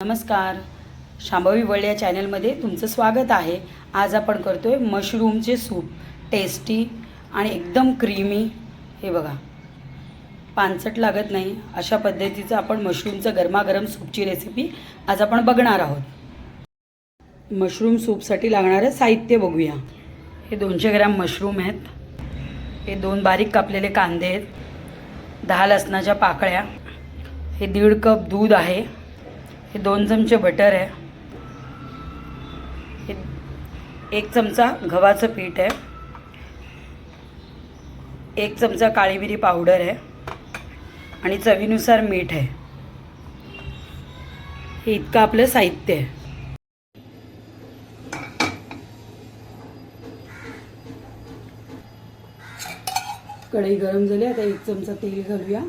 नमस्कार, शांभवी वर्ल्ड या चॅनलमध्ये तुमचं स्वागत आहे। आज आपण करतोय मशरूमचे सूप, टेस्टी आणि एकदम क्रीमी। हे बघा, पानसट लागत नाही अशा पद्धतीचं आपण मशरूमचं गरमागरम सूपची रेसिपी आज आपण बघणार आहोत। मशरूम सूपसाठी लागणारं साहित्य बघूया। हे 200 ग्रॅम मशरूम आहेत, हे 2 बारीक कापलेले कांदे आहेत, 10 लसणाच्या पाकळ्या, हे 1.5 कप दूध आहे, हे 2 चमचे बटर आहे, हे 1 चमचा गव्हाचं पीठ आहे, 1 चमचा काळी मिरी पावडर आहे आणि चवीनुसार मीठ आहे। हे इतकं आपलं साहित्य आहे। कढई गरम झाली, आता 1 चमचा तेल घालूया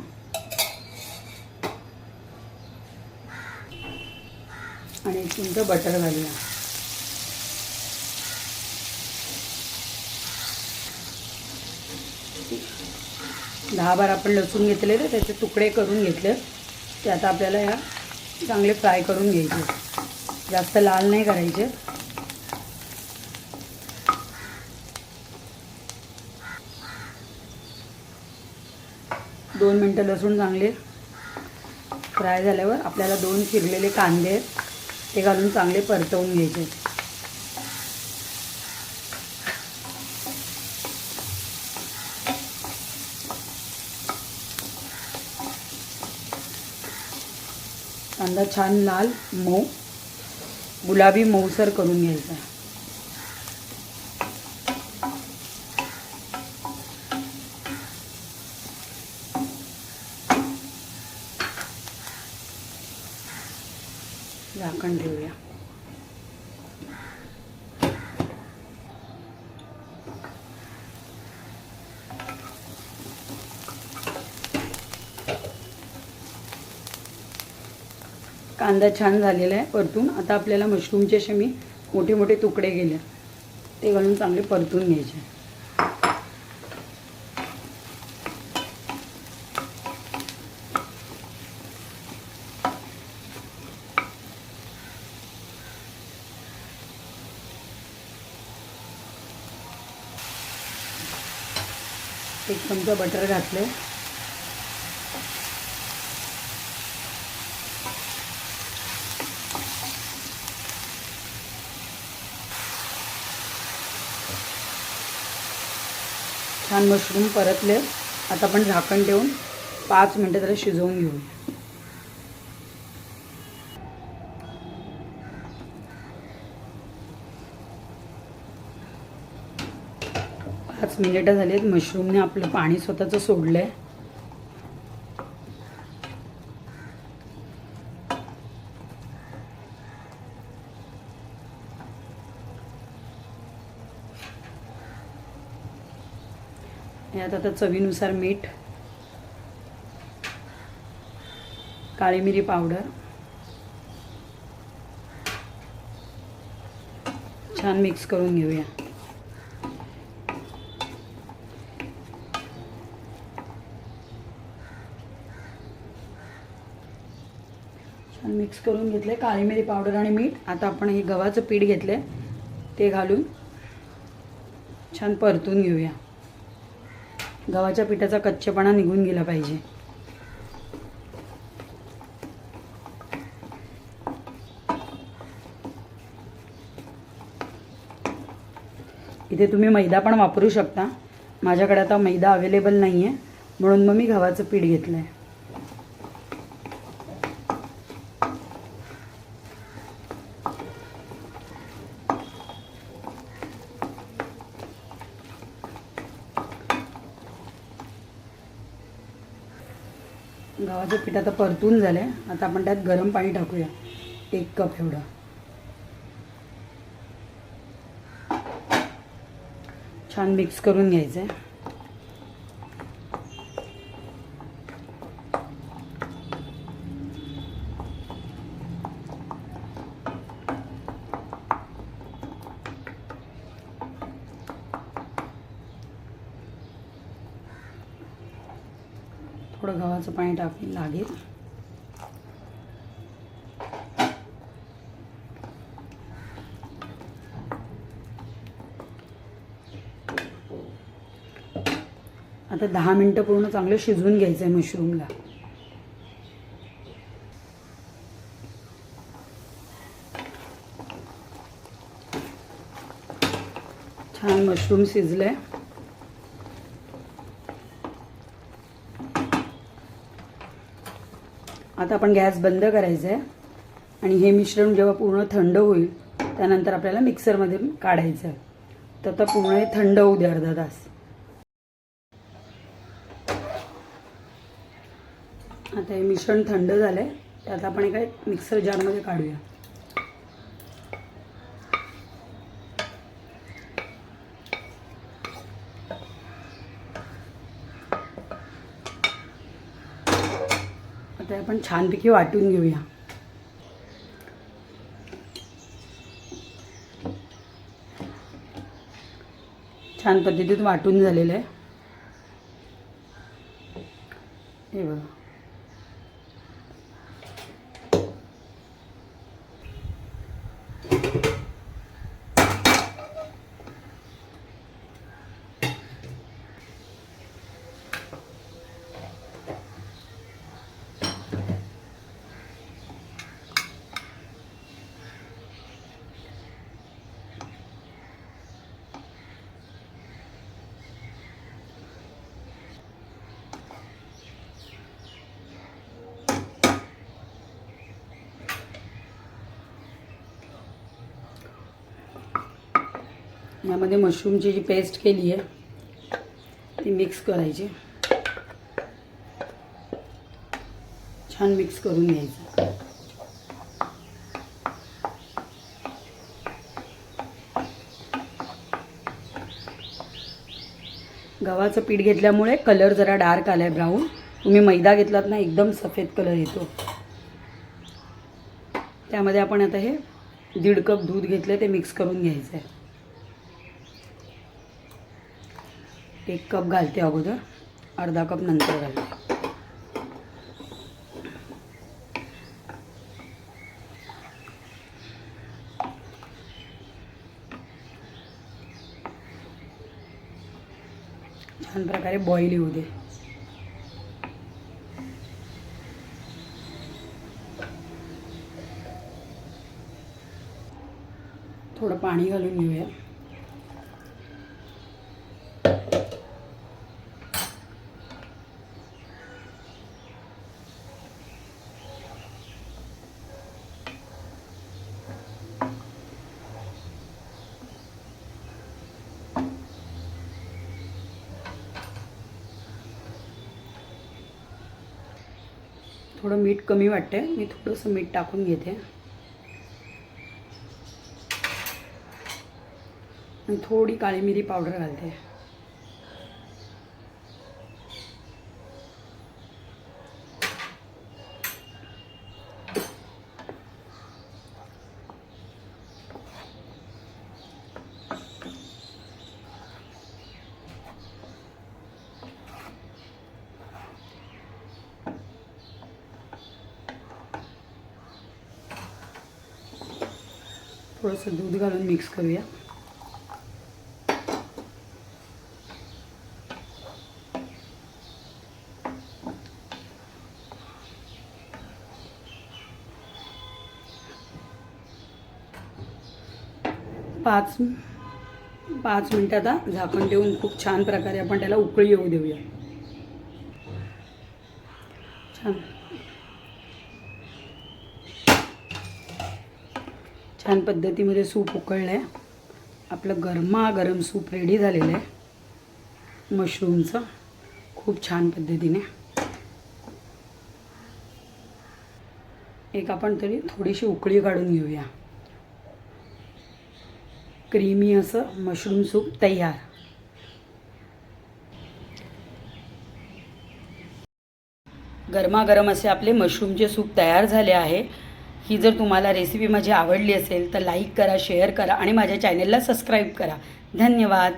आणि 1 चमचा बटर घालूया। दहा बार आपण लसूण घेतले तर त्याचे तुकडे करून घेतले, ते आता आपल्याला या चांगले फ्राय करून घ्यायचे, जास्त लाल नाही करायचे। दोन मिनटं लसूण चांगले फ्राय झाल्यावर आपल्याला 2 चिरलेले कांदे ते घालून चांगले परतवून घ्यायचे। कांदा छान लाल मऊ गुलाबी मऊसर करून घ्यायचा। झाकण ठेवूया। कांदा छान झालेला आहे परतून। आता आपल्याला मशरूमचे असे मी मोठे मोठे तुकडे केले, ते घालून चांगले परतून घ्यायचे। एक चमचा बटर घातले, छान मशरूम परतले। आता आपण झाकण ठेवून 5 मिनिटं त्याला शिजवून घेऊ। 5 मिनिटं झालीत, मशरूमने आपलं पाणी स्वतःचं सोडलंय। यात आता चवीनुसार मीठ, काळी मिरी पावडर, छान मिक्स करून घेऊया। छान मिक्स करून घेतले काळी मिरी पावडर आणि मीठ। आता आपण हे गव्हाचं पीठ घेतले, ते घालून छान परतून घेऊया। गव्हाच्या पिठाचा कच्चेपणा निघून गेला पाहिजे। इथे तुम्ही मैदा पण वापरू शकता, माझ्याकडे आता मैदा अवेलेबल नाही आहे म्हणून मग मी गव्हाचं पीठ घेतलंय। गव्हाचं पीठ आता परतून झालंय, आता आपण त्यात गरम पाणी टाकूया, 1 कप एवढं। छान मिक्स करून घ्यायचं। थोडं गव्हाचं पाणी टाकून लागेल। आता 10 मिनटं पूर्ण चांगलं शिजवून घ्यायचं आहे मशरूमला. छान मशरूम शिजले. आता आपण गॅस बंद करायचा आहे आणि हे मिश्रण जेव्हा पूर्ण थंड होईल त्यानंतर आपल्याला मिक्सरमधून काढायचं आहे. तर आता पूर्ण हे थंड होऊ दे अर्धा तास. आता हे मिश्रण थंड झालं आहे. त्यात आपण एका मिक्सर जारमध्ये काढूया. आता आपण छानपैकी वाटून घेऊया. छान पद्धतीत वाटून झालेलं आहे. हे बघा. यामध्ये मशरूमची जी पेस्ट केली आहे ती मिक्स करायची. छान मिक्स करून घ्यायचं. गव्हाचं पीठ घेतल्यामुळे कलर जरा डार्क आलाय, ब्राऊन. तुम्ही मैदा घेतलात ना एकदम सफेद कलर येतो. त्यामध्ये आपण आता हे 1.5 कप दूध घेतले ते मिक्स करून घ्यायचं आहे. 1 कप घालते अगोदर, अर्धा कप नंतर घालते. छान प्रकारे बॉईल येऊ दे. थोडं पाणी घालून घेऊया. थोडं मीठ कमी वाटते, मी थोडंसं मीठ टाकून घेते आणि थोडी काळी मिरी पावडर घालते. थोडंसं दूध घालून मिक्स करूया. पाच मिनिटं आता झाकण ठेवून खूप छान प्रकारे आपण त्याला उकळी येऊ देऊया. छान पद्धतीमध्ये सूप उकळलं आहे. आपलं गरमागरम सूप रेडी झालेलं आहे मशरूमचं, खूप छान पद्धतीने. एक आपण तरी थोडीशी उकळी काढून घेऊया. क्रीमी असं मशरूम सूप तयार. गरमागरम असे आपले मशरूमचे सूप तयार झाले आहे. ही जर तुम्हाला रेसिपी माझी आवडली असेल तर लाईक करा, शेअर करा आणि माझ्या चॅनलला सबस्क्राईब करा. धन्यवाद.